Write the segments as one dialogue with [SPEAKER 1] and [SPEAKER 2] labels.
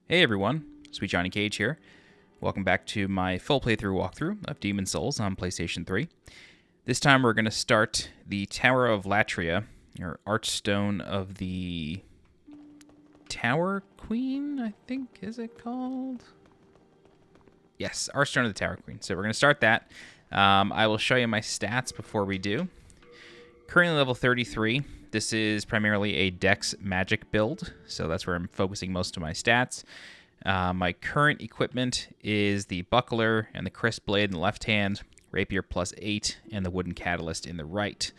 [SPEAKER 1] Hey everyone, SweetJohnnyCage here. Welcome back to my full playthrough walkthrough of Demon's Souls on PlayStation 3. This time we're going to start the Tower of Latria, or Archstone of the Tower Queen, I think, is it called? Yes, Archstone of the Tower Queen. So we're going to start that. I will show you my stats before we do. Currently level 33. This is primarily a Dex magic build, so that's where I'm focusing most of my stats. My current equipment is the buckler and the crisp blade in the left hand, rapier +8, and the wooden catalyst in the right.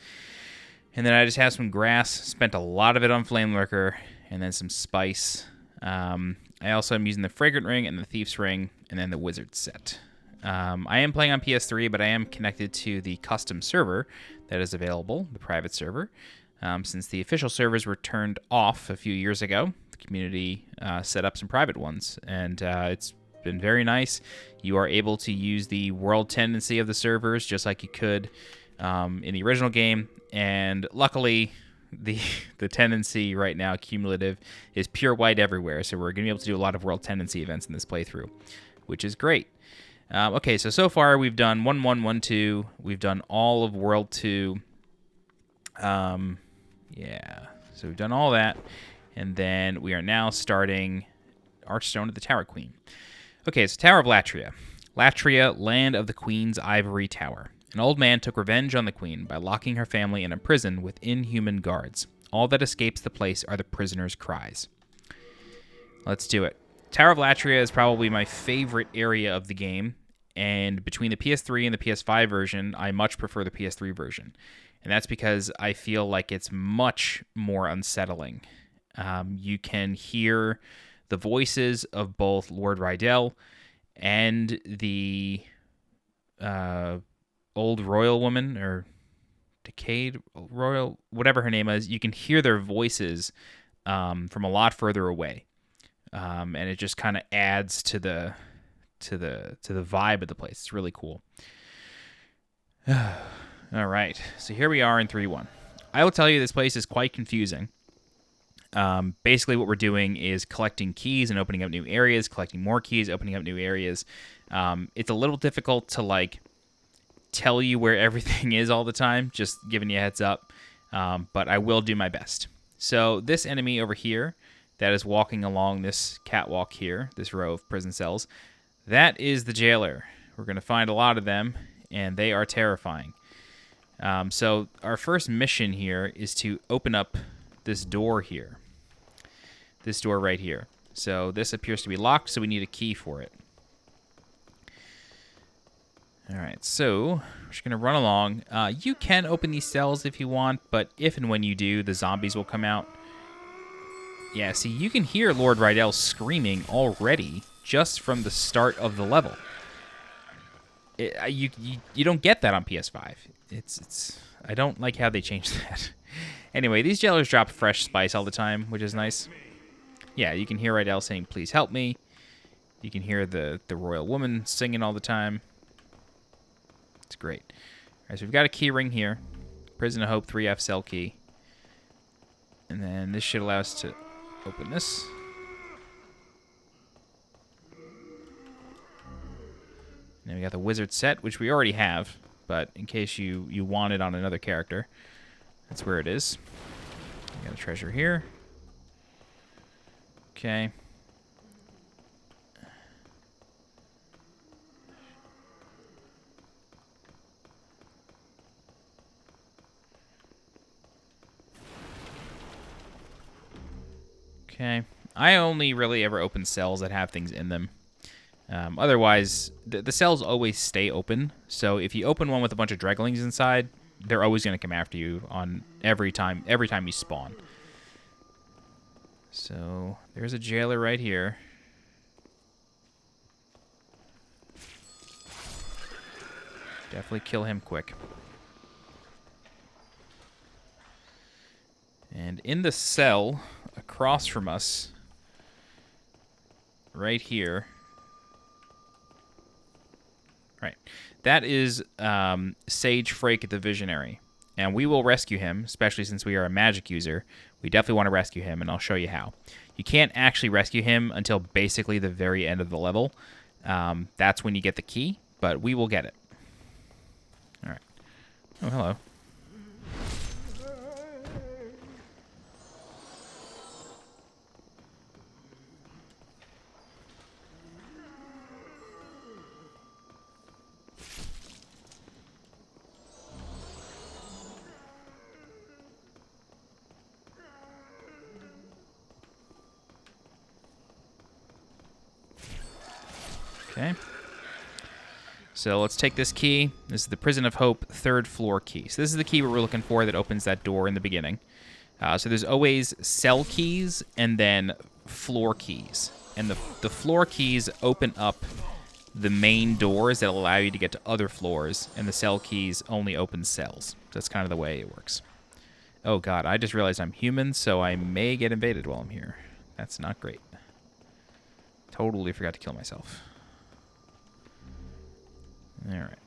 [SPEAKER 1] And then I just have some grass, spent a lot of it on flame lurker, and then some spice. I also am using the fragrant ring and the thief's ring, and then the wizard set. I am playing on PS3, but I am connected to the custom server that is available, the private server. Since the official servers were turned off a few years ago, the community set up some private ones, and it's been very nice. You are able to use the world tendency of the servers just like you could in the original game, and luckily the tendency right now, cumulative, is pure white everywhere, so we're going to be able to do a lot of world tendency events in this playthrough, which is great. Okay, so far we've done 1-1, 1-2. We've done all of World 2. Yeah, so we've done all that. And then we are now starting Archstone of the Tower Queen. Okay, so Tower of Latria. Latria, land of the Queen's ivory tower. An old man took revenge on the Queen by locking her family in a prison with inhuman guards. All that escapes the place are the prisoners' cries. Let's do it. Tower of Latria is probably my favorite area of the game, and between the PS3 and the PS5 version, I much prefer the PS3 version. And that's because I feel like it's much more unsettling. You can hear the voices of both Lord Rydell and the old royal woman, or decayed royal, whatever her name is. You can hear their voices from a lot further away. And it just kind of adds to the vibe of the place. It's really cool. All right, so here we are in 3-1. I will tell you this place is quite confusing. Basically, what we're doing is collecting keys and opening up new areas, collecting more keys, opening up new areas. It's a little difficult to tell you where everything is all the time, just giving you a heads up. But I will do my best. So this enemy over here that is walking along this catwalk here, this row of prison cells, that is the jailer. We're going to find a lot of them, and they are terrifying. So our first mission here is to open up this door here. This door right here. So this appears to be locked, so we need a key for it. All right, so we're just going to run along. You can open these cells if you want, but if and when you do, the zombies will come out. Yeah, see, you can hear Lord Rydell screaming already just from the start of the level. You don't get that on PS5. It's I don't like how they changed that. Anyway, these jailers drop fresh spice all the time, which is nice. Yeah, you can hear Rydell saying, "Please help me." You can hear the royal woman singing all the time. It's great. All right, so we've got a key ring here. Prison of Hope 3F cell key. And then this should allow us to open this. Then we got the wizard set, which we already have, but in case you want it on another character, that's where it is. We got a treasure here. Okay. Okay. I only really ever open cells that have things in them. Otherwise, the cells always stay open. So if you open one with a bunch of Dreglings inside, they're always going to come after you on every time you spawn. So there's a jailer right here. Definitely kill him quick. And in the cell across from us, right here. Right. That is Sage Freke the Visionary. and we will rescue him, especially since we are a magic user. We definitely want to rescue him, and I'll show you how. You can't actually rescue him until basically the very end of the level. That's when you get the key, but we will get it. All right. Oh, hello. Okay. So let's take this key. This is the Prison of Hope 3rd floor key. So this is the key we're looking for that opens that door in the beginning. So there's always cell keys and then floor keys. And the floor keys open up the main doors that allow you to get to other floors, and the cell keys only open cells. That's kind of the way it works. Oh god, I just realized I'm human, so I may get invaded while I'm here. That's not great. Totally forgot to kill myself. Alright.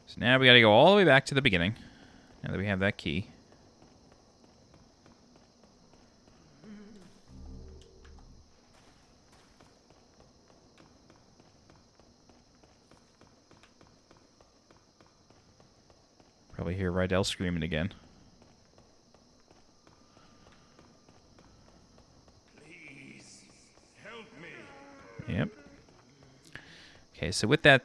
[SPEAKER 1] So now we gotta go all the way back to the beginning, now that we have that key. Probably hear Rydell screaming again.
[SPEAKER 2] Please, help me.
[SPEAKER 1] Yep. Okay, so with that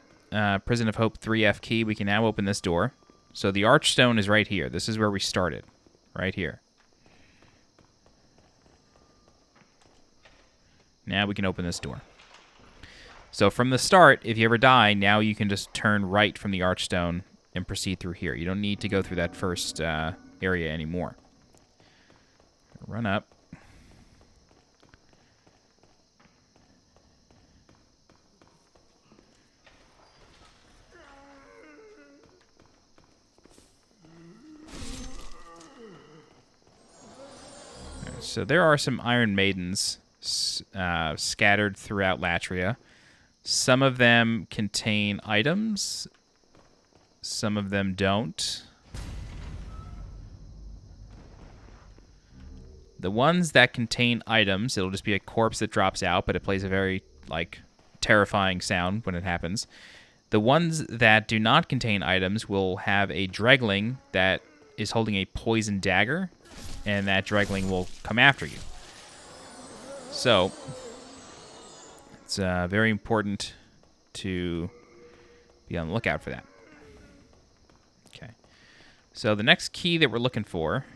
[SPEAKER 1] Prison of Hope 3F key, we can now open this door. So the Archstone is right here. This is where we started. Right here. Now we can open this door. So from the start, if you ever die, now you can just turn right from the Archstone and proceed through here. You don't need to go through that first area anymore. Run up. So there are some Iron Maidens scattered throughout Latria. Some of them contain items. Some of them don't. The ones that contain items, it'll just be a corpse that drops out, but it plays a very, like, terrifying sound when it happens. The ones that do not contain items will have a Dregling that is holding a poison dagger, and that Dregling will come after you. So, it's very important to be on the lookout for that. Okay. So the next key that we're looking for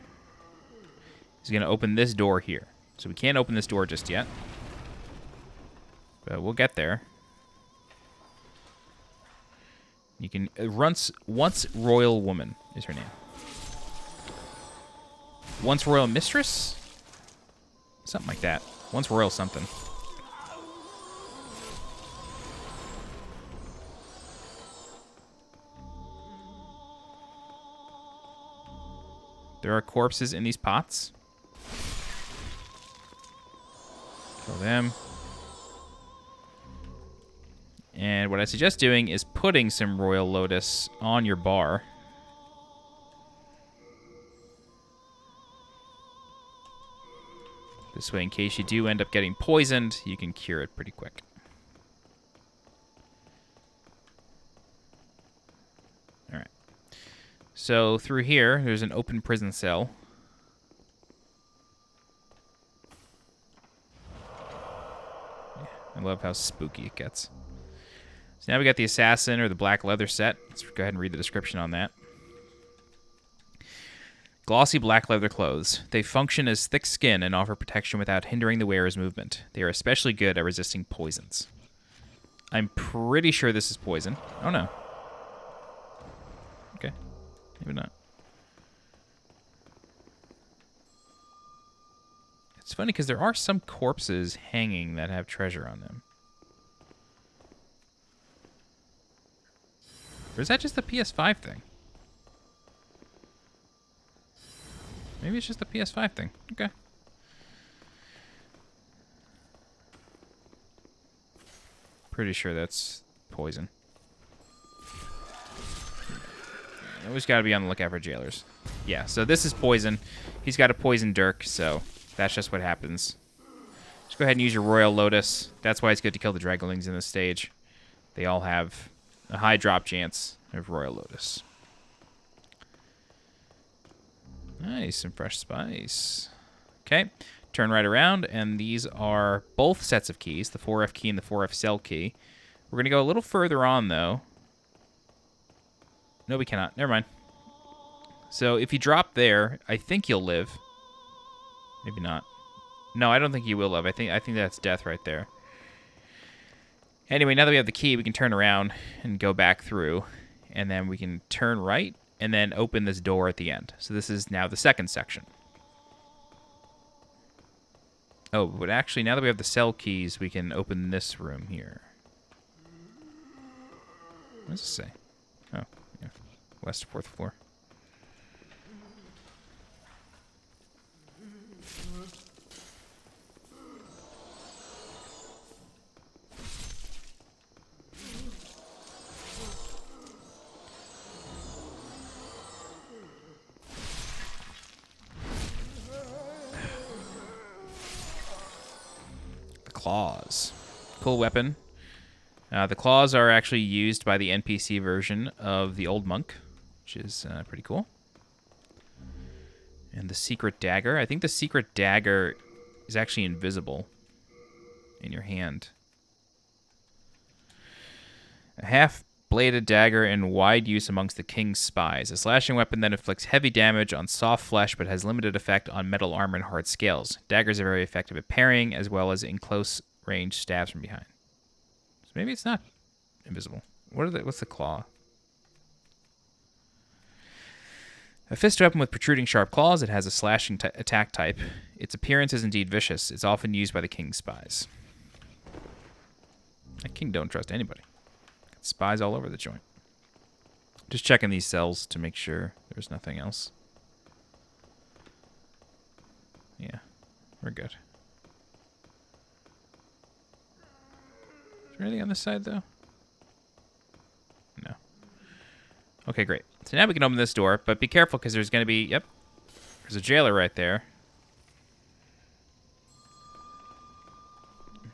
[SPEAKER 1] is going to open this door here. So we can't open this door just yet, but we'll get there. You can once Royal Woman is her name. Once Royal Mistress? Something like that. Once Royal something. There are corpses in these pots. Kill them. And what I suggest doing is putting some Royal Lotus on your bar. This way, in case you do end up getting poisoned, you can cure it pretty quick. Alright. So, through here, there's an open prison cell. Yeah, I love how spooky it gets. So now we got the Assassin, or the black leather set. Let's go ahead and read the description on that. Glossy black leather clothes. They function as thick skin and offer protection without hindering the wearer's movement. They are especially good at resisting poisons. I'm pretty sure this is poison. Oh, no. Okay. Maybe not. It's funny because there are some corpses hanging that have treasure on them. Or is that just the PS5 thing? Maybe it's just the PS5 thing. Okay. Pretty sure that's poison. always got to be on the lookout for jailers. Yeah, so this is poison. He's got a poison dirk, so that's just what happens. Just go ahead and use your Royal Lotus. That's why it's good to kill the Dreglings in this stage. They all have a high drop chance of Royal Lotus. Nice, some fresh spice. Okay, turn right around, and these are both sets of keys, the 4F key and the 4F cell key. We're going to go a little further on, though. No, we cannot. Never mind. So if you drop there, I think you'll live. Maybe not. No, I don't think you will live. I think that's death right there. Anyway, now that we have the key, we can turn around and go back through. And then we can turn right and then open this door at the end. So this is now the second section. Oh, but actually, now that we have the cell keys, we can open this room here. What does it say? Oh, yeah. West 4th floor. Claws. Cool weapon. The claws are actually used by the NPC version of the Old Monk, which is pretty cool. And the secret dagger. I think the secret dagger is actually invisible in your hand. A half-bladed dagger in wide use amongst the king's spies. A slashing weapon that inflicts heavy damage on soft flesh but has limited effect on metal armor and hard scales. Daggers are very effective at parrying as well as in close range stabs from behind. So maybe it's not invisible. What's the claw? A fist weapon with protruding sharp claws. It has a slashing attack type. Its appearance is indeed vicious. It's often used by the king's spies. That king don't trust anybody. Got spies all over the joint. Just checking these cells to make sure there's nothing else. Yeah, we're good. Is there anything on this side, though? No. Okay, great. So now we can open this door, but be careful because there's going to be... Yep. There's a jailer right there.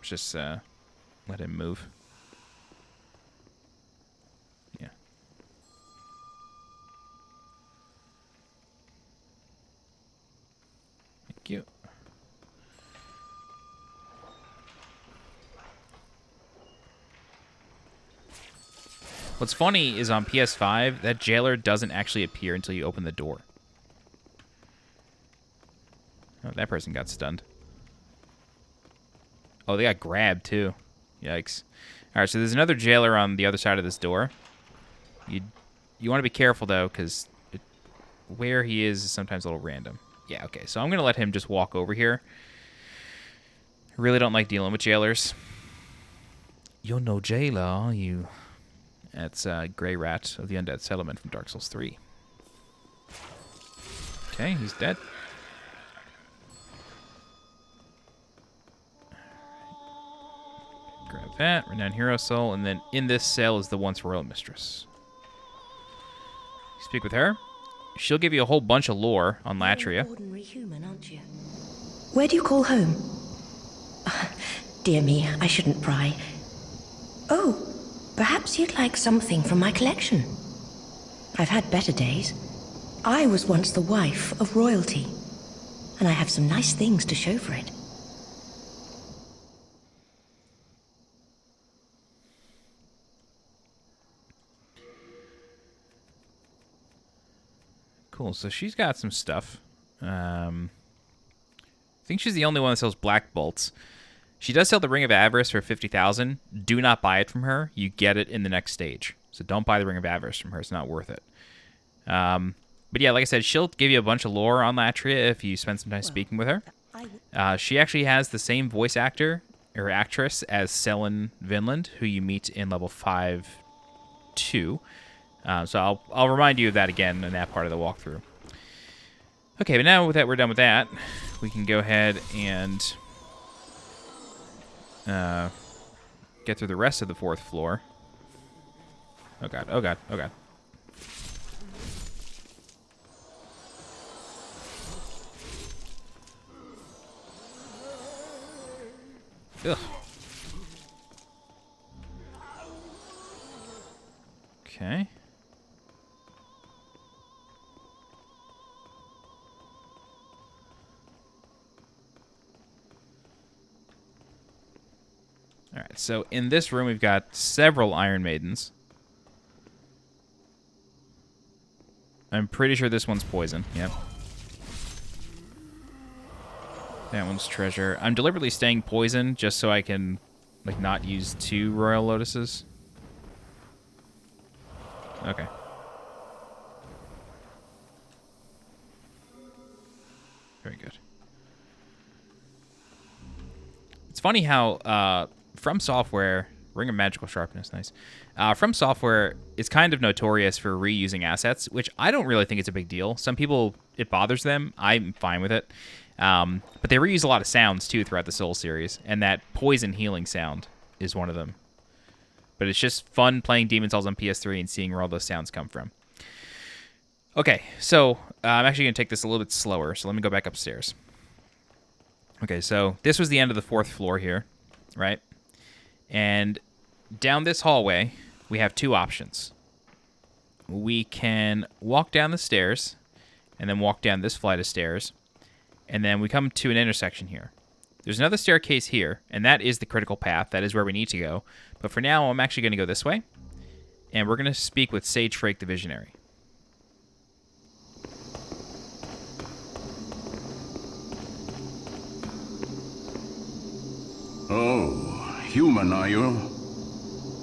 [SPEAKER 1] Just let him move. Yeah. Thank you. What's funny is on PS5, that jailer doesn't actually appear until you open the door. Oh, that person got stunned. Oh, they got grabbed, too. Yikes. All right, so there's another jailer on the other side of this door. You want to be careful, though, because where he is sometimes a little random. Yeah, okay, so I'm going to let him just walk over here. I really don't like dealing with jailers. You're no jailer, are you? That's Grey Rat of the Undead Settlement from Dark Souls 3. Okay, he's dead. Grab that, Renowned Hero Soul, and then in this cell is the once Royal Mistress. You speak with her. She'll give you a whole bunch of lore on Latria.
[SPEAKER 3] You're an ordinary human, aren't you? Where do you call home? Dear me, I shouldn't pry. Oh, perhaps you'd like something from my collection. I've had better days. I was once the wife of royalty, and I have some nice things to show for it.
[SPEAKER 1] Cool, so she's got some stuff. I think she's the only one that sells black bolts. She does sell the Ring of Avarice for 50,000. Do not buy it from her. You get it in the next stage. So don't buy the Ring of Avarice from her. It's not worth it. But yeah, like I said, she'll give you a bunch of lore on Latria if you spend some time speaking with her. She actually has the same voice actor or actress as Selin Vinland, who you meet in level 5-2. So I'll remind you of that again in that part of the walkthrough. Okay, but now that we're done with that, we can go ahead and get through the rest of the 4th floor. Oh god, oh god, oh god. Ugh. Okay. All right, so in this room we've got several Iron Maidens. I'm pretty sure this one's poison. Yep. That one's treasure. I'm deliberately staying poison just so I can, like, not use 2 Royal Lotuses. Okay. Very good. It's funny how From Software, Ring of Magical Sharpness, nice. From Software is kind of notorious for reusing assets, which I don't really think it's a big deal. Some people, it bothers them. I'm fine with it. But they reuse a lot of sounds, too, throughout the Soul series, and that poison healing sound is one of them. But it's just fun playing Demon's Souls on PS3 and seeing where all those sounds come from. Okay, so I'm actually going to take this a little bit slower, so let me go back upstairs. Okay, so this was the end of the 4th floor here, right? And down this hallway, we have 2 options. We can walk down the stairs, and then walk down this flight of stairs, and then we come to an intersection here. There's another staircase here, and that is the critical path. That is where we need to go. But for now, I'm actually going to go this way, and we're going to speak with Sage Freke the Visionary.
[SPEAKER 4] Oh, human are you?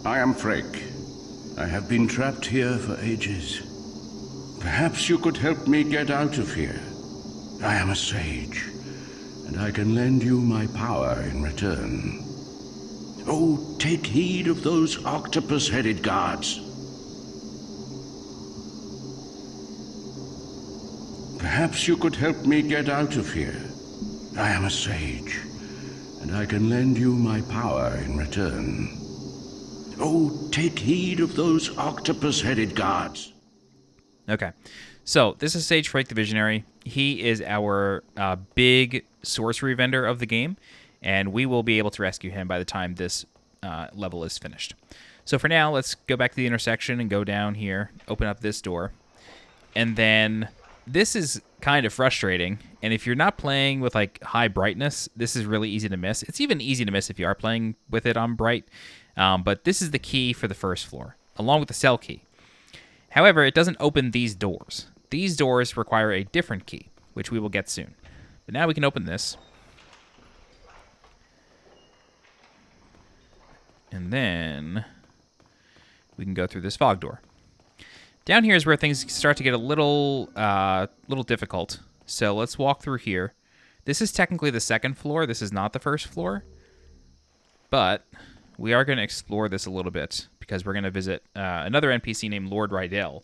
[SPEAKER 4] I am Freke. I have been trapped here for ages. Perhaps you could help me get out of here. I am a sage, and I can lend you my power in return. Oh, take heed of those octopus-headed guards. Perhaps you could help me get out of here. I am a sage, and I can lend you my power in return. Oh, take heed of those octopus-headed guards.
[SPEAKER 1] Okay, so this is Sage Freke the Visionary. He is our big sorcery vendor of the game, and we will be able to rescue him by the time this level is finished. So for now, let's go back to the intersection and go down here, open up this door, and then this is kind of frustrating, and if you're not playing with like high brightness, this is really easy to miss. It's even easy to miss if you are playing with it on bright, but this is the key for the first floor, along with the cell key. However, it doesn't open these doors. These doors require a different key, which we will get soon. But now we can open this. And then we can go through this fog door. Down here is where things start to get a little difficult. So let's walk through here. This is technically the 2nd floor. This is not the 1st floor. But we are going to explore this a little bit because we're going to visit another NPC named Lord Rydell,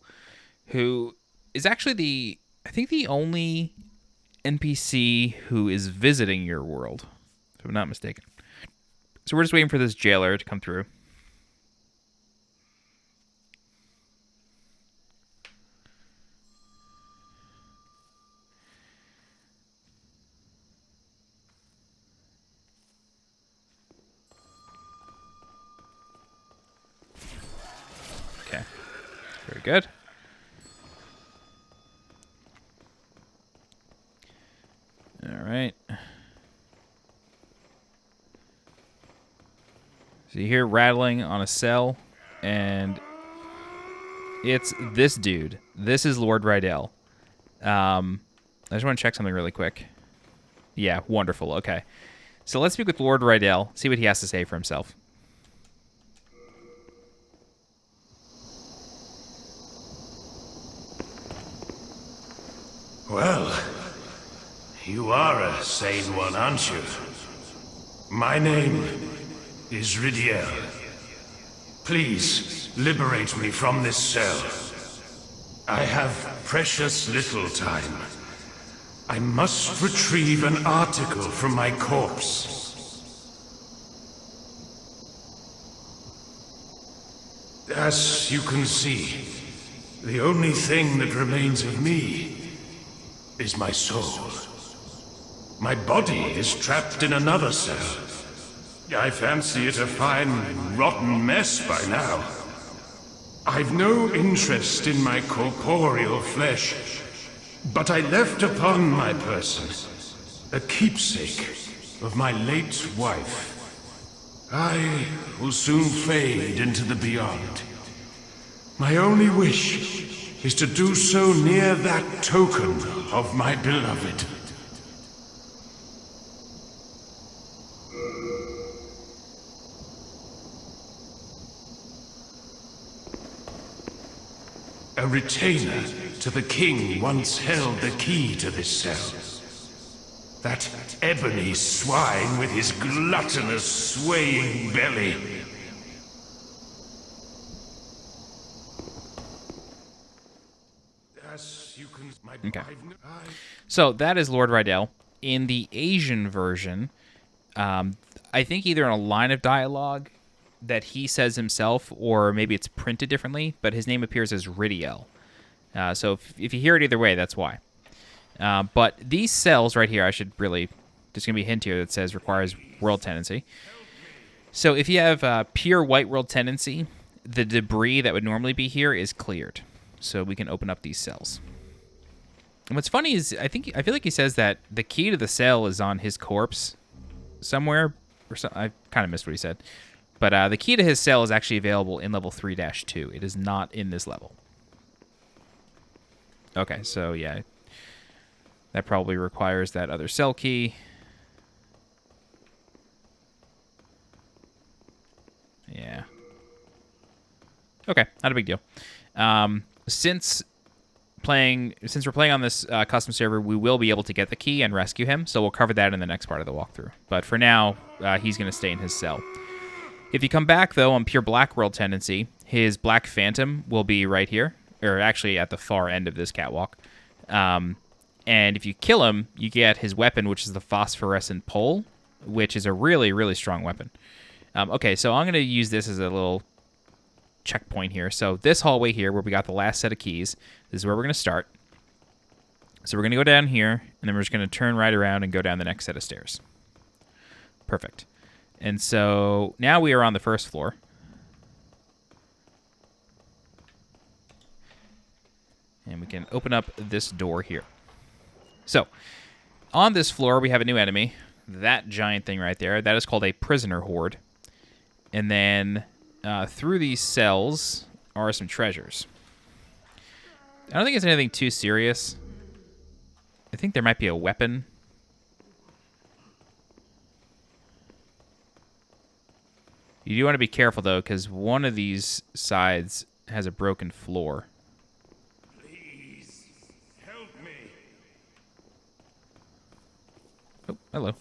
[SPEAKER 1] who is actually I think the only NPC who is visiting your world, if I'm not mistaken. So we're just waiting for this jailer to come through. Okay, very good. All right. So you hear rattling on a cell, and it's this dude. This is Lord Rydell. I just want to check something really quick. Yeah, wonderful. Okay. So let's speak with Lord Rydell, see what he has to say for himself.
[SPEAKER 2] Well, you are a sane one, aren't you? My name is Rydell. Please, liberate me from this cell. I have precious little time. I must retrieve an article from my corpse. As you can see, the only thing that remains of me is my soul. My body is trapped in another cell. I fancy it a fine, rotten mess by now. I've no interest in my corporeal flesh, but I left upon my person a keepsake of my late wife. I will soon fade into the beyond. My only wish is to do so near that token of my beloved. A retainer to the king once held the key to this cell. That ebony swine with his gluttonous, swaying belly.
[SPEAKER 1] Okay. So that is Lord Rydell. In the Asian version, I think either in a line of dialogue that he says himself, or maybe it's printed differently, but his name appears as Ridiel. So if you hear it either way, that's why. But these cells right here, just going to be a hint here that says requires world tendency. So if you have pure white world tendency, the debris that would normally be here is cleared. So we can open up these cells. And what's funny is I feel like he says that the key to the cell is on his corpse somewhere. I kind of missed what he said. But the key to his cell is actually available in level 3-2. It is not in this level. Okay, so yeah. That probably requires that other cell key. Yeah. Okay, not a big deal. Since we're playing on this custom server, we will be able to get the key and rescue him, so we'll cover that in the next part of the walkthrough. But for now, he's going to stay in his cell. If you come back, though, on pure black world tendency, his black phantom will be right here, or actually at the far end of this catwalk. And if you kill him, you get his weapon, which is the phosphorescent pole, which is a really, really strong weapon. Okay, so I'm going to use this as a little checkpoint here. So this hallway here, where we got the last set of keys, this is where we're going to start. So we're going to go down here, and then we're just going to turn right around and go down the next set of stairs. Perfect. And so now we are on the first floor. And we can open up this door here. So, on this floor, we have a new enemy. That giant thing right there. That is called a prisoner horde. And then through these cells are some treasures. I don't think it's anything too serious. I think there might be a weapon. You do want to be careful, though, because one of these sides has a broken floor.
[SPEAKER 2] Please, help me.
[SPEAKER 1] Oh, hello.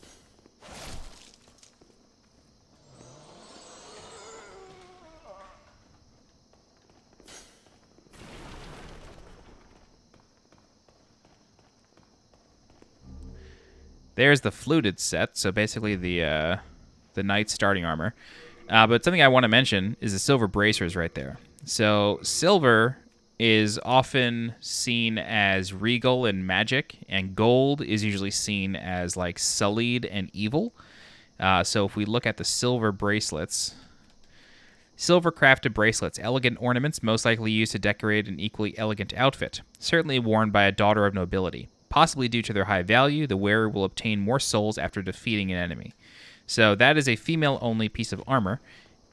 [SPEAKER 1] There's the fluted set, so basically the knight's starting armor. But something I want to mention is the silver bracers right there. So silver is often seen as regal and magic, and gold is usually seen as like sullied and evil. So if we look at the silver bracelets, silver crafted bracelets, elegant ornaments most likely used to decorate an equally elegant outfit, certainly worn by a daughter of nobility. Possibly due to their high value, the wearer will obtain more souls after defeating an enemy. So that is a female-only piece of armor,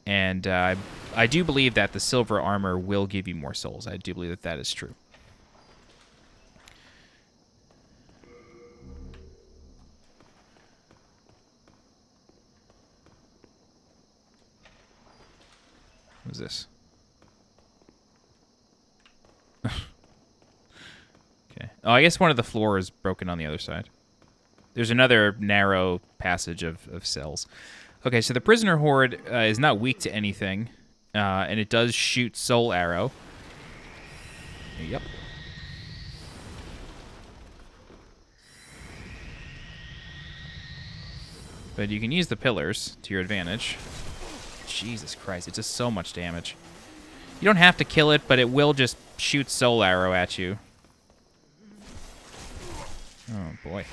[SPEAKER 1] and I do believe that the silver armor will give you more souls. I do believe that that is true. What is this? Okay. Oh, I guess one of the floors is broken on the other side. There's another narrow passage of cells. Okay, so the prisoner horde is not weak to anything, and it does shoot soul arrow. Yep. But you can use the pillars to your advantage. Jesus Christ, it does so much damage. You don't have to kill it, but it will just shoot soul arrow at you. Oh, boy.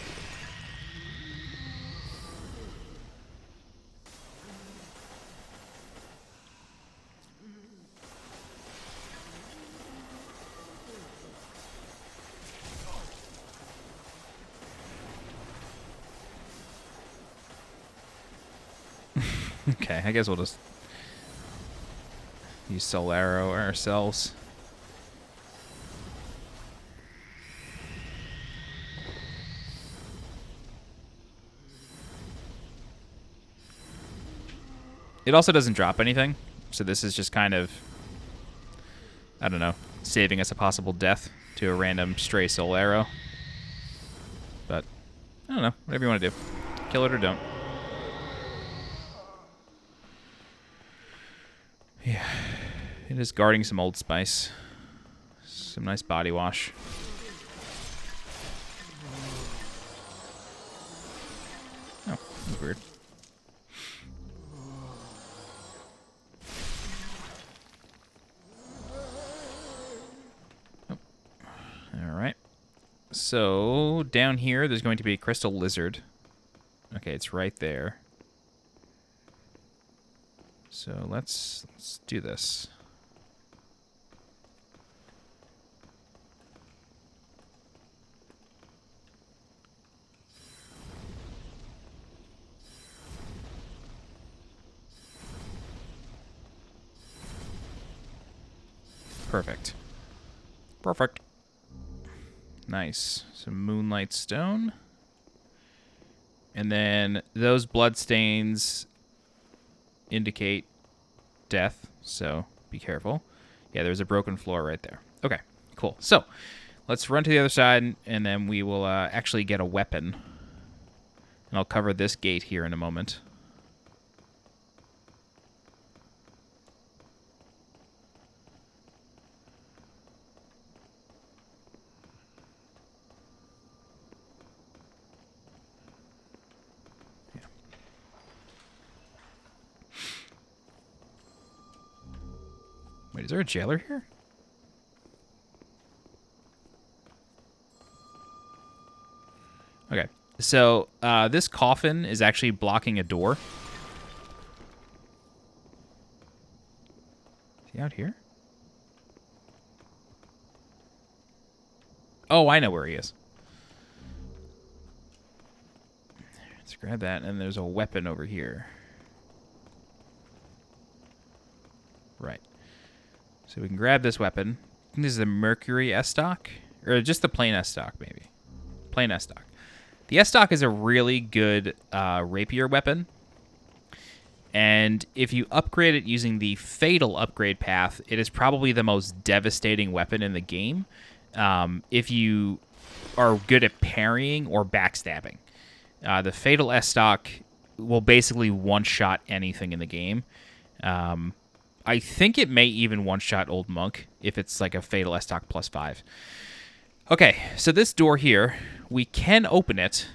[SPEAKER 1] Okay, I guess we'll just use Soul Arrow ourselves. It also doesn't drop anything, so this is just kind of, I don't know, saving us a possible death to a random stray Soul Arrow. But, I don't know, whatever you want to do. Kill it or don't. Yeah, it is guarding some Old Spice. Some nice body wash. Oh, that's weird. Oh. Alright. So, down here, there's going to be a crystal lizard. Okay, it's right there. So let's do this. Perfect. Perfect. Nice. Some moonlight stone. And then those bloodstains indicate death, so be careful. Yeah, there's a broken floor right there. Okay, cool. So, let's run to the other side, and then we will actually get a weapon. And I'll cover this gate here in a moment. Wait, is there a jailer here? Okay, so this coffin is actually blocking a door. Is he out here? Oh, I know where he is. Let's grab that, and there's a weapon over here. Right. So we can grab this weapon. I think this is a Mercury S-Stock? Or just the plain S-Stock, maybe. Plain S-Stock. The S-Stock is a really good rapier weapon. And if you upgrade it using the Fatal upgrade path, it is probably the most devastating weapon in the game. If you are good at parrying or backstabbing. The Fatal S-Stock will basically one-shot anything in the game. I think it may even one-shot Old Monk if it's like a Fatal S-Stock +5. Okay, so this door here, we can open it.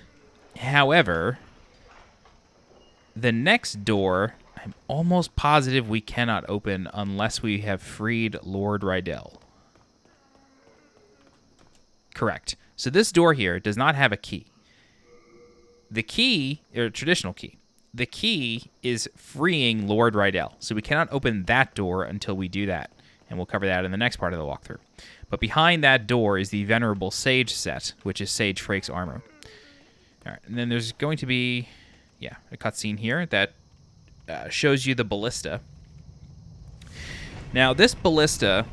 [SPEAKER 1] However, the next door, I'm almost positive we cannot open unless we have freed Lord Rydell. Correct. So this door here does not have a key. The key, or traditional key, the key is freeing Lord Rydell. So we cannot open that door until we do that. And we'll cover that in the next part of the walkthrough. But behind that door is the Venerable Sage set, which is Sage Freke's armor. All right, and then there's going to be, yeah, a cutscene here that shows you the Ballista. Now, this Ballista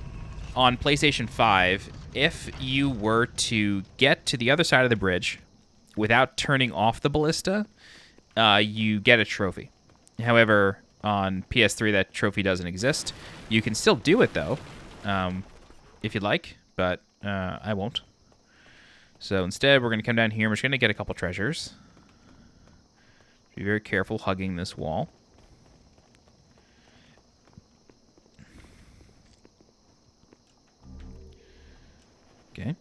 [SPEAKER 1] on PlayStation 5, if you were to get to the other side of the bridge without turning off the Ballista, you get a trophy. However, on PS3, that trophy doesn't exist. You can still do it, though, if you'd like, but I won't. So instead, we're going to come down here. We're just going to get a couple treasures. Be very careful hugging this wall. Okay.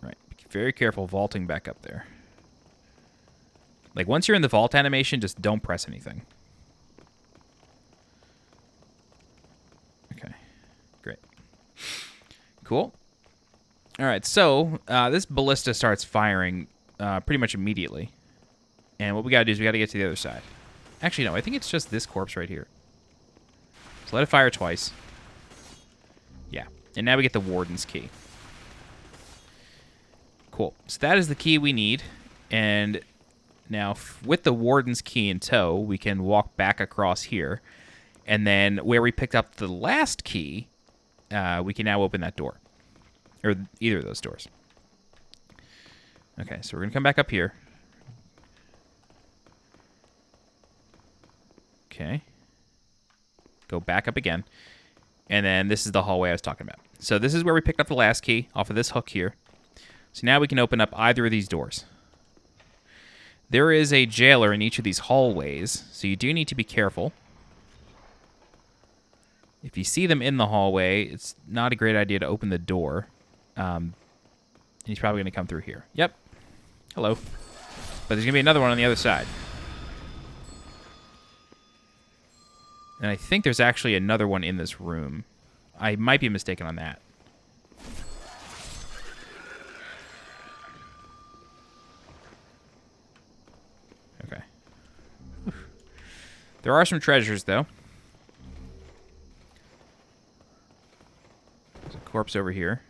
[SPEAKER 1] Right. Be very careful vaulting back up there. Like, once you're in the vault animation, just don't press anything. Okay. Great. Cool. All right, so this Ballista starts firing pretty much immediately. And what we got to do is we got to get to the other side. Actually, no, I think it's just this corpse right here. So let it fire twice. Yeah. And now we get the Warden's key. Cool. So that is the key we need. And Now, with the Warden's key in tow, we can walk back across here. And then where we picked up the last key, we can now open that door. Or either of those doors. Okay, so we're going to come back up here. Okay. Go back up again. And then this is the hallway I was talking about. So this is where we picked up the last key off of this hook here. So now we can open up either of these doors. There is a jailer in each of these hallways, so you do need to be careful. If you see them in the hallway, it's not a great idea to open the door. He's probably going to come through here. Yep. Hello. But there's going to be another one on the other side. And I think there's actually another one in this room. I might be mistaken on that. Okay. There are some treasures, though. There's a corpse over here.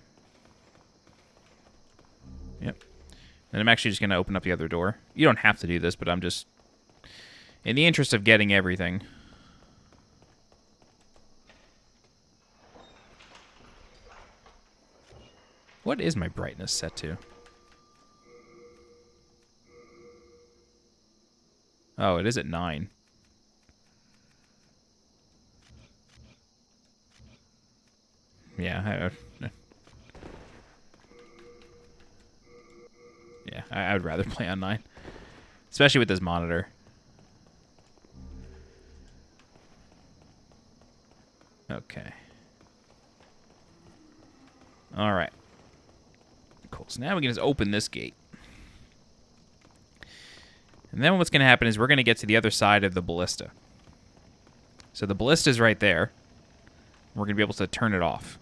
[SPEAKER 1] Yep. And I'm actually just going to open up the other door. You don't have to do this, but I'm just... in the interest of getting everything... What is my brightness set to? Oh, it is at 9. Yeah, I would rather play on 9. Especially with this monitor. Okay. Alright. Cool. So now we can just open this gate. And then what's going to happen is we're going to get to the other side of the Ballista. So the Ballista is right there. We're going to be able to turn it off.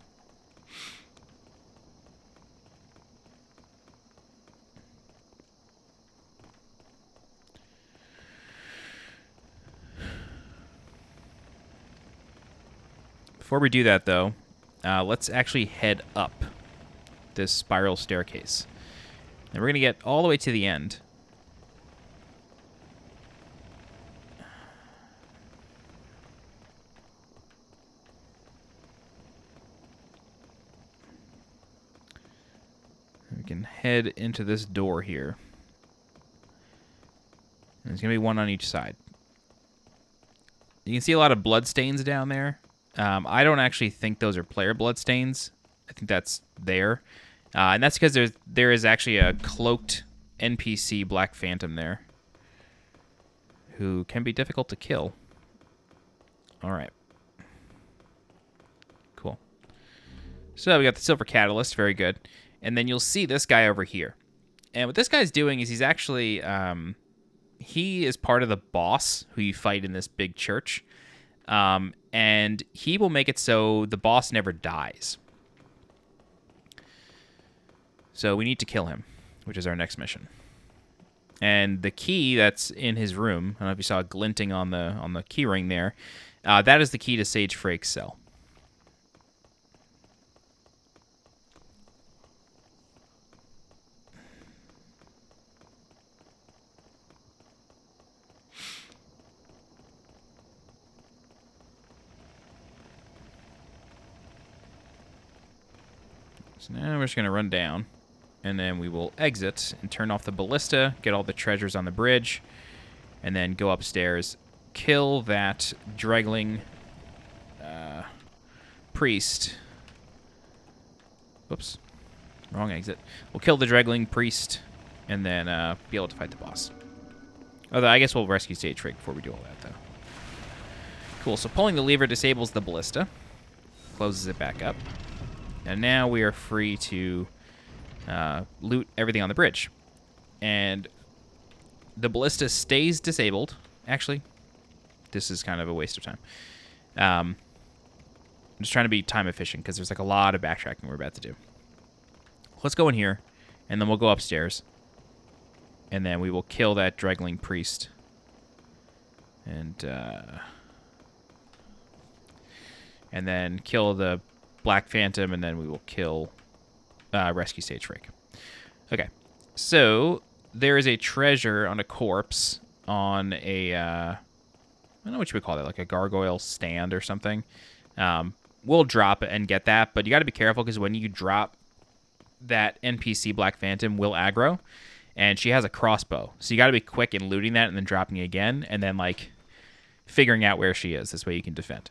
[SPEAKER 1] Before we do that, though, let's actually head up this spiral staircase. And we're going to get all the way to the end. We can head into this door here. And there's going to be one on each side. You can see a lot of blood stains down there. I don't actually think those are player blood stains. I think that's there. And that's because there is actually a cloaked NPC Black Phantom there who can be difficult to kill. Alright. Cool. So we got the Silver Catalyst. Very good. And then you'll see this guy over here. And what this guy's doing is he's actually... he is part of the boss who you fight in this big church. And he will make it so the boss never dies. So we need to kill him, which is our next mission. And the key that's in his room, I don't know if you saw it glinting on the key ring there, that is the key to Sage Freke's cell. So now we're just going to run down, and then we will exit and turn off the Ballista, get all the treasures on the bridge, and then go upstairs, kill that Dregling priest. Whoops. Wrong exit. We'll kill the Dregling priest, and then be able to fight the boss. Although I guess we'll rescue Sage Freke before we do all that, though. Cool, so pulling the lever disables the Ballista, closes it back up. And now we are free to loot everything on the bridge. And the Ballista stays disabled. Actually, this is kind of a waste of time. I'm just trying to be time efficient because there's like a lot of backtracking we're about to do. Let's go in here, and then we'll go upstairs. And then we will kill that Dregling priest. And then kill the Black Phantom, and then we will kill rescue Sage Freke. Okay, so there is a treasure on a corpse on a, I don't know what you would call that, like a gargoyle stand or something. We'll drop it and get that, but you got to be careful because when you drop that NPC Black Phantom will aggro, and she has a crossbow. So you got to be quick in looting that and then dropping it again, and then, like, figuring out where she is. This way you can defend.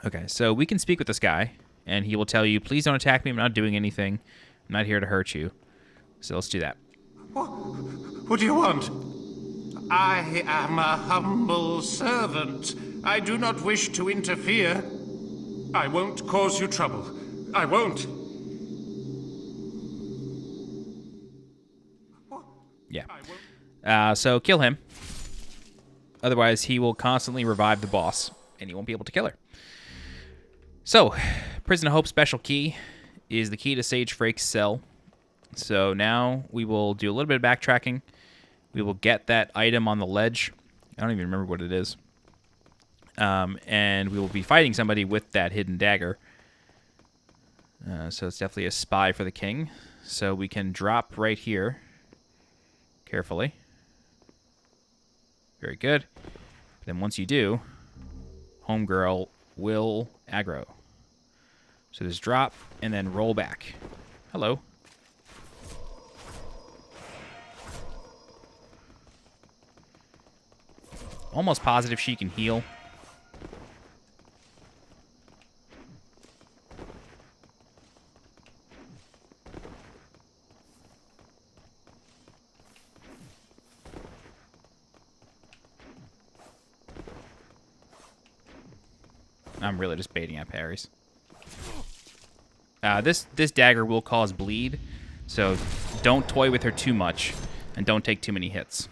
[SPEAKER 1] Okay, so we can speak with this guy, and he will tell you, please don't attack me. I'm not doing anything. I'm not here to hurt you. So let's do that.
[SPEAKER 2] What do you want? I am a humble servant. I do not wish to interfere. I won't cause you trouble. I won't.
[SPEAKER 1] Yeah. So kill him. Otherwise, he will constantly revive the boss, and he won't be able to kill her. So, Prison of Hope special key is the key to Sage Freke's cell. So now we will do a little bit of backtracking. We will get that item on the ledge. I don't even remember what it is. And we will be fighting somebody with that hidden dagger. So it's definitely a spy for the king. So we can drop right here. Carefully. Very good. Then once you do, homegirl will aggro. So just drop and then roll back. Hello. Almost positive she can heal. I'm really just baiting at parries. This dagger will cause bleed, so don't toy with her too much, and don't take too many hits.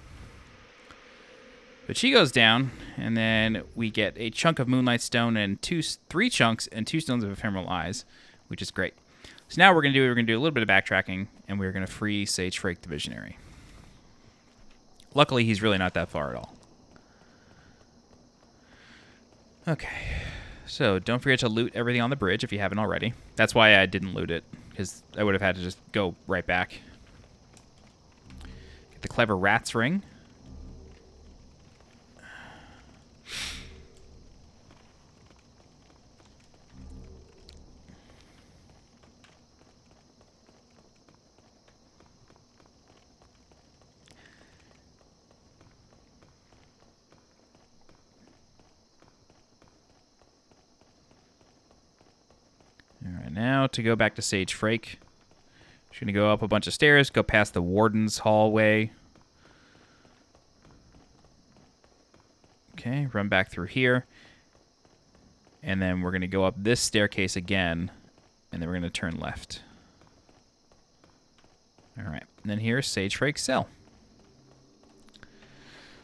[SPEAKER 1] But she goes down, and then we get a chunk of Moonlight Stone and three chunks and 2 stones of Ephemeral Eyes, which is great. So now we're gonna do a little bit of backtracking, and we're gonna free Sage Freke the Visionary. Luckily, he's really not that far at all. Okay, so don't forget to loot everything on the bridge if you haven't already. That's why I didn't loot it, because I would have had to just go right back. Get the Clever Rat's Ring. Alright, now to go back to Sage Freke. She's going to go up a bunch of stairs, go past the Warden's hallway. Okay, run back through here. And then we're going to go up this staircase again, and then we're going to turn left. Alright, and then here's Sage Freke's cell.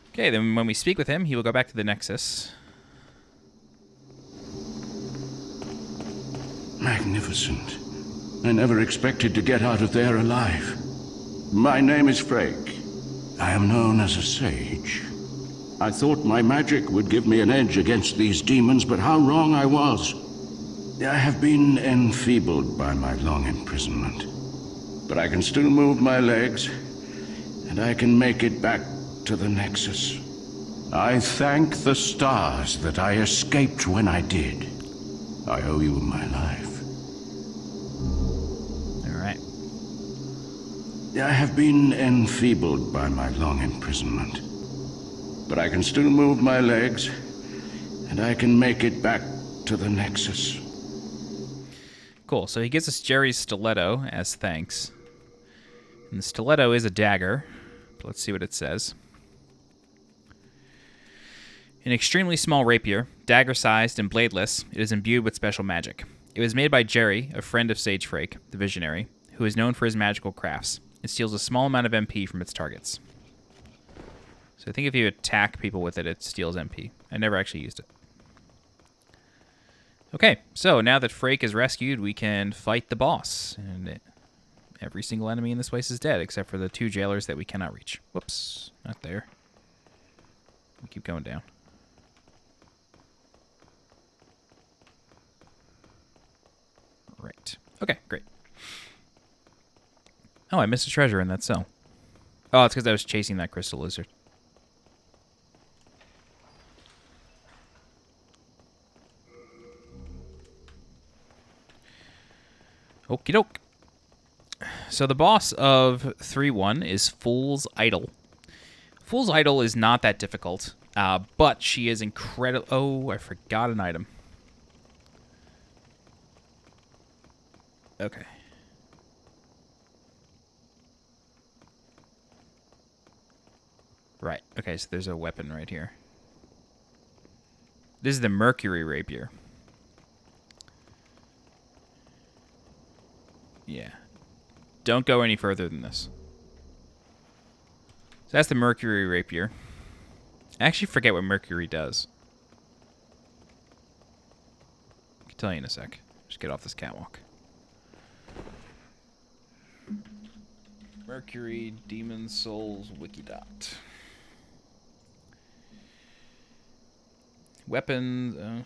[SPEAKER 1] Okay, then when we speak with him, he will go back to the Nexus.
[SPEAKER 4] Magnificent. I never expected to get out of there alive. My name is Freke. I am known as a sage. I thought my magic would give me an edge against these demons, but how wrong I was. I have been enfeebled by my long imprisonment. But I can still move my legs, and I can make it back to the Nexus. I thank the stars that I escaped when I did. I owe you my life.
[SPEAKER 1] Alright.
[SPEAKER 4] I have been enfeebled by my long imprisonment. But I can still move my legs, and I can make it back to the Nexus.
[SPEAKER 1] Cool, so he gives us Jerry's stiletto as thanks. And the stiletto is a dagger. But let's see what it says. An extremely small rapier, dagger-sized and bladeless, it is imbued with special magic. It was made by Jerry, a friend of Sage Freke, the Visionary, who is known for his magical crafts. It steals a small amount of MP from its targets. So I think if you attack people with it, it steals MP. I never actually used it. Okay, so now that Freke is rescued, we can fight the boss. And every single enemy in this place is dead, except for the 2 jailers that we cannot reach. Whoops, not there. We keep going down. Right. Okay, great. Oh, I missed a treasure in that cell. Oh, it's because I was chasing that crystal lizard. Okie doke. So the boss of 3-1 is Fool's Idol. Fool's Idol is not that difficult, but she is incredible. Oh, I forgot an item. Okay. Right. Okay, so there's a weapon right here. This is the Mercury Rapier. Yeah. Don't go any further than this. So that's the Mercury Rapier. I actually forget what Mercury does. I can tell you in a sec. Just get off this catwalk. Mercury Demon Souls Wikidot. Weapons.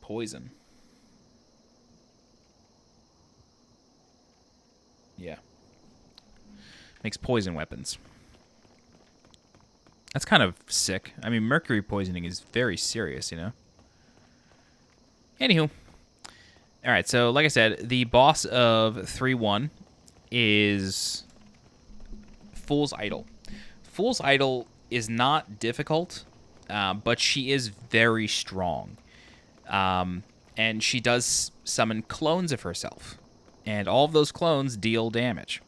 [SPEAKER 1] Poison. Yeah. Makes poison weapons. That's kind of sick. I mean, mercury poisoning is very serious, you know? Anywho. Alright, so like I said, the boss of 3-1 is Fool's Idol. Fool's Idol is not difficult, but she is very strong. And she does summon clones of herself. And all of those clones deal damage,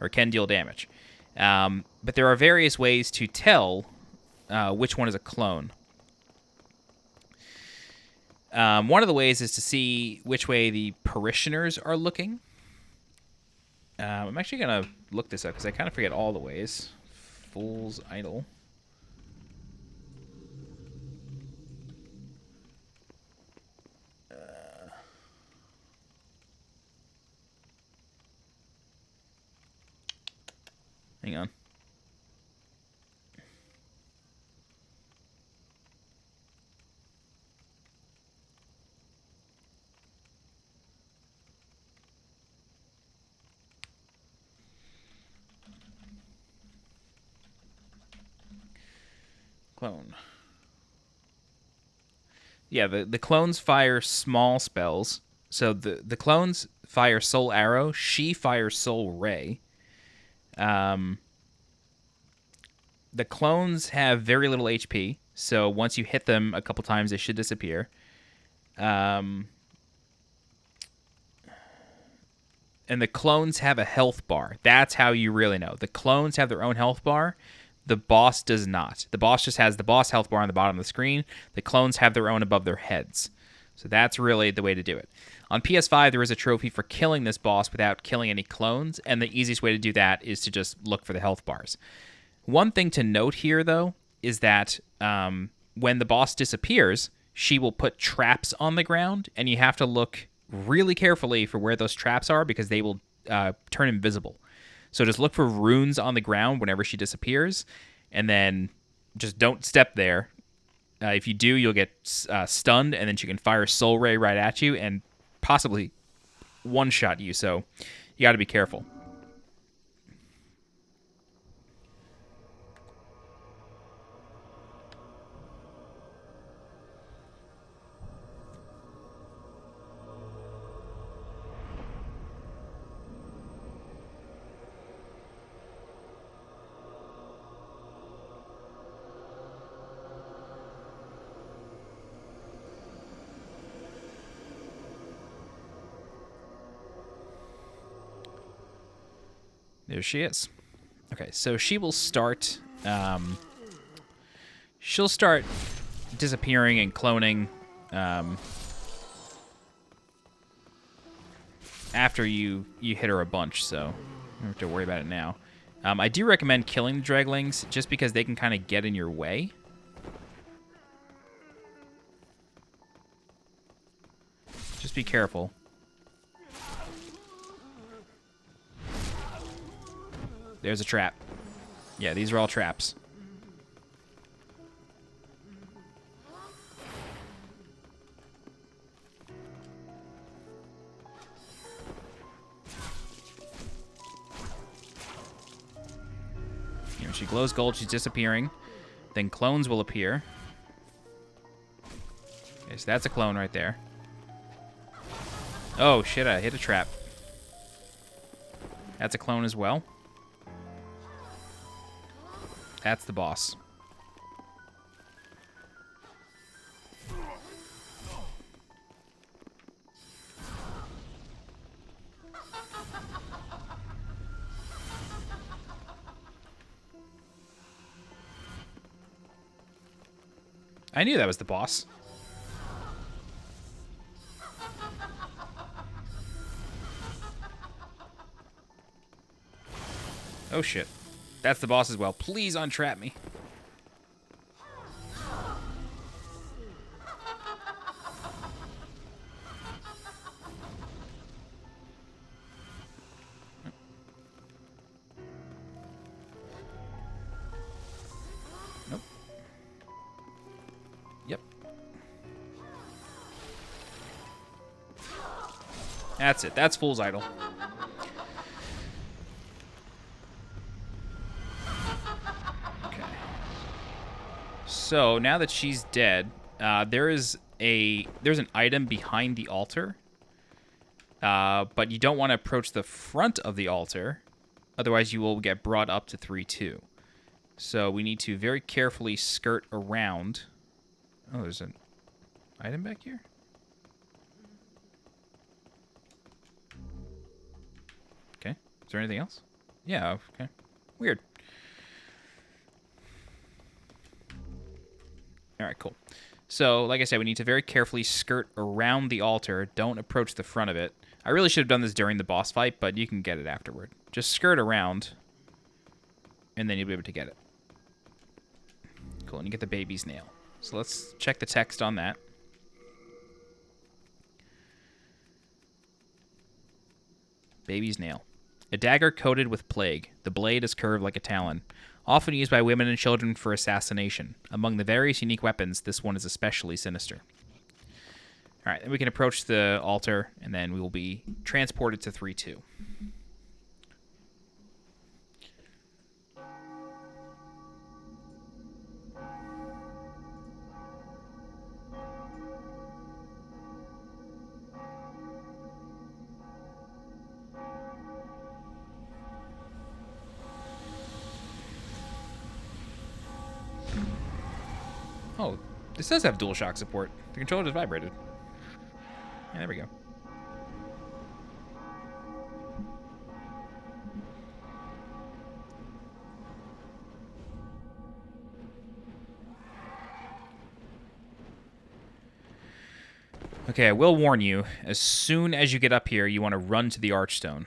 [SPEAKER 1] or can deal damage. But there are various ways to tell which one is a clone. One of the ways is to see which way the parishioners are looking. I'm actually going to look this up because I kind of forget all the ways. Fool's Idol. Hang on. Clone. Yeah, the clones fire small spells. So the clones fire Soul Arrow. She fires Soul Ray. The clones have very little HP, so once you hit them a couple times, they should disappear. And the clones have a health bar. That's how you really know. The clones have their own health bar. The boss does not. The boss just has the boss health bar on the bottom of the screen. The clones have their own above their heads. So that's really the way to do it. On PS5, there is a trophy for killing this boss without killing any clones, and the easiest way to do that is to just look for the health bars. One thing to note here, though, is that when the boss disappears, she will put traps on the ground, and you have to look really carefully for where those traps are because they will turn invisible. So just look for runes on the ground whenever she disappears, and then just don't step there. If you do, you'll get stunned, and then she can fire Soul Ray right at you and possibly one-shot you, so you got to be careful. There she is. Okay, so she will start. She'll start disappearing and cloning after you hit her a bunch. So you don't have to worry about it now. I do recommend killing the Dreglings just because they can kind of get in your way. Just be careful. There's a trap. Yeah, these are all traps. She glows gold. She's disappearing. Then clones will appear. Okay, so that's a clone right there. Oh, shit, I hit a trap. That's a clone as well. That's the boss. I knew that was the boss. Oh shit. That's the boss as well. Please untrap me. Nope. Yep. That's it. That's Fool's Idol. So now that she's dead, there's an item behind the altar, but you don't want to approach the front of the altar, otherwise you will get brought up to 3-2. So we need to very carefully skirt around. Oh, there's an item back here? Okay. Is there anything else? Yeah, okay. Weird. All right, cool. So, like I said, we need to very carefully skirt around the altar. Don't approach the front of it. I really should have done this during the boss fight, but you can get it afterward. Just skirt around, and then you'll be able to get it. Cool, and you get the baby's nail. So let's check the text on that. Baby's nail. A dagger coated with plague. The blade is curved like a talon. Often used by women and children for assassination. Among the various unique weapons, this one is especially sinister. All right, then we can approach the altar, and then we will be transported to 3-2. Oh, this does have DualShock support. The controller just vibrated. Yeah, there we go. Okay, I will warn you, as soon as you get up here, you want to run to the Archstone.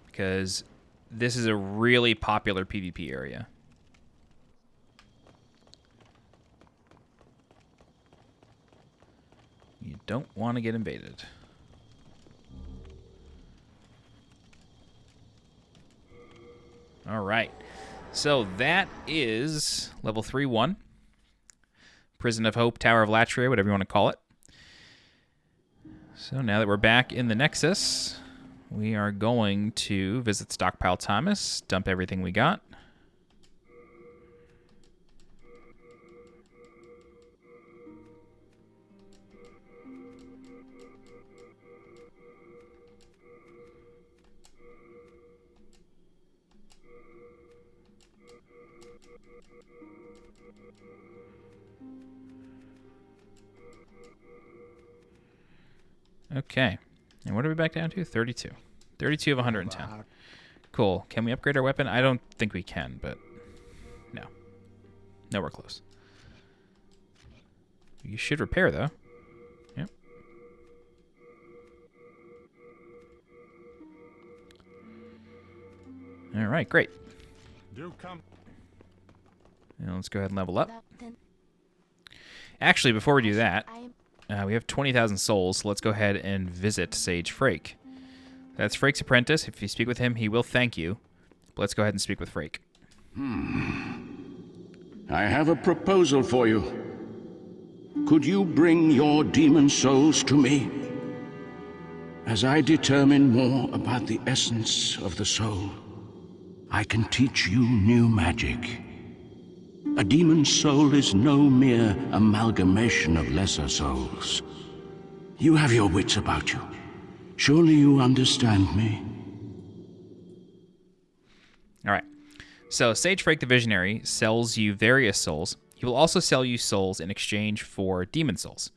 [SPEAKER 1] Because this is a really popular PvP area. You don't want to get invaded. All right. So that is level 3-1. Prison of Hope, Tower of Latria, whatever you want to call it. So now that we're back in the Nexus, we are going to visit Stockpile Thomas, dump everything we got. Okay. And what are we back down to? 32. 32 of 110. Cool. Can we upgrade our weapon? I don't think we can, but no. Nowhere close. You should repair, though. Yep. All right, great.
[SPEAKER 2] Do come.
[SPEAKER 1] Now let's go ahead and level up. Actually, before we do that, we have 20,000 souls, so let's go ahead and visit Sage Freke. That's Freke's apprentice. If you speak with him, he will thank you. But let's go ahead and speak with Freke.
[SPEAKER 4] I have a proposal for you. Could you bring your demon souls to me? As I determine more about the essence of the soul, I can teach you new magic. A demon's soul is no mere amalgamation of lesser souls. You have your wits about you. Surely you understand me?
[SPEAKER 1] All right. So Sage Freke the Visionary sells you various souls. He will also sell you souls in exchange for demon souls.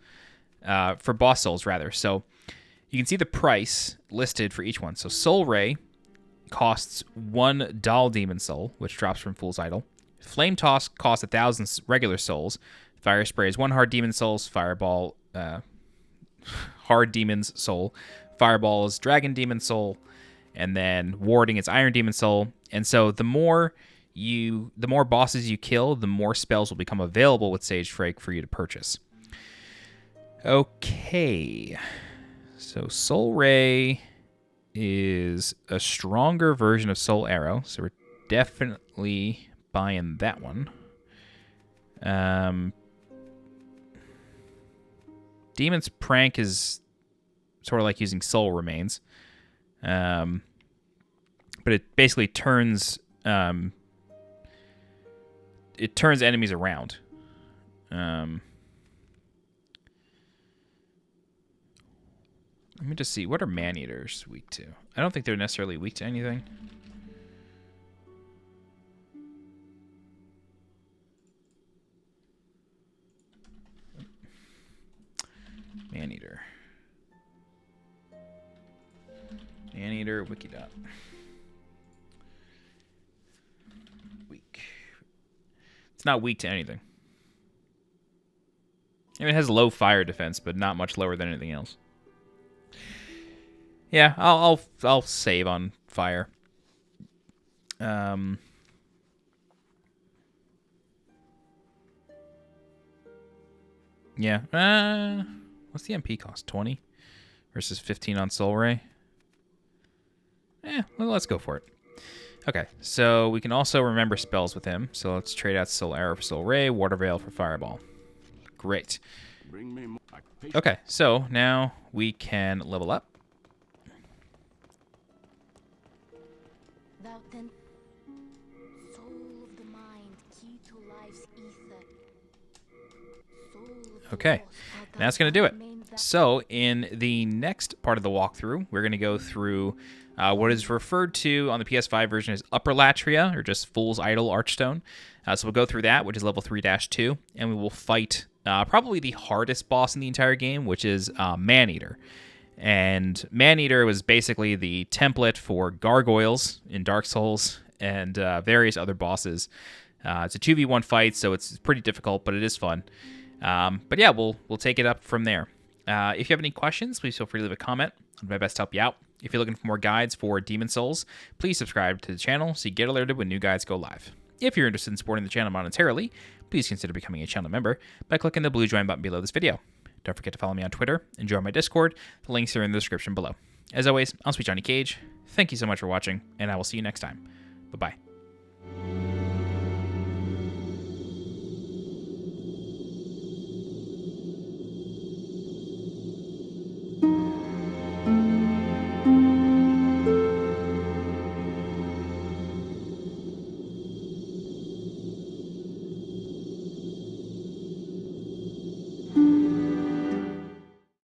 [SPEAKER 1] For boss souls, rather. So you can see the price listed for each one. So Soul Ray costs 1 Doll Demon Soul, which drops from Fool's Idol. Flame Toss costs 1,000 regular souls. Fire Spray is 1 Hard Demon Souls. Fireball, Hard Demon's Soul. Fireball is Dragon Demon Soul. And then Warding is Iron Demon Soul. And so the more bosses you kill, the more spells will become available with Sage Freke for you to purchase. Okay. So Soul Ray is a stronger version of Soul Arrow. So we're definitely buying that one. Demon's Prank is sort of like using Soul Remains. But it basically turns enemies around. Let me just see. What are Man-Eaters weak to? I don't think they're necessarily weak to anything. Man-Eater. Man-Eater, Wikidot. Weak. It's not weak to anything. I mean, it has low fire defense, but not much lower than anything else. Yeah, I'll save on fire. Yeah. What's the MP cost? 20 versus 15 on Soul Ray. Well, let's go for it. Okay, so we can also remember spells with him. So let's trade out Soul Arrow for Soul Ray, Water Veil for Fireball. Great. Okay, so now we can level up.
[SPEAKER 5] Thou then, soul of the mind, key to life's ether. Soul of the
[SPEAKER 1] Okay,
[SPEAKER 5] force,
[SPEAKER 1] and that's going to do it. So in the next part of the walkthrough, we're going to go through what is referred to on the PS5 version as Upper Latria, or just Fool's Idol Archstone. So we'll go through that, which is level 3-2, and we will fight probably the hardest boss in the entire game, which is Man-Eater. And Man-Eater was basically the template for gargoyles in Dark Souls and various other bosses. It's a 2v1 fight, so it's pretty difficult, but it is fun. But yeah, we'll take it up from there. If you have any questions, please feel free to leave a comment. I'll do my best to help you out. If you're looking for more guides for Demon Souls, please subscribe to the channel so you get alerted when new guides go live. If you're interested in supporting the channel monetarily, please consider becoming a channel member by clicking the blue join button below this video. Don't forget to follow me on Twitter and join my Discord. The links are in the description below. As always, I'm SweetJohnnyCage. Thank you so much for watching, and I will see you next time. Bye-bye.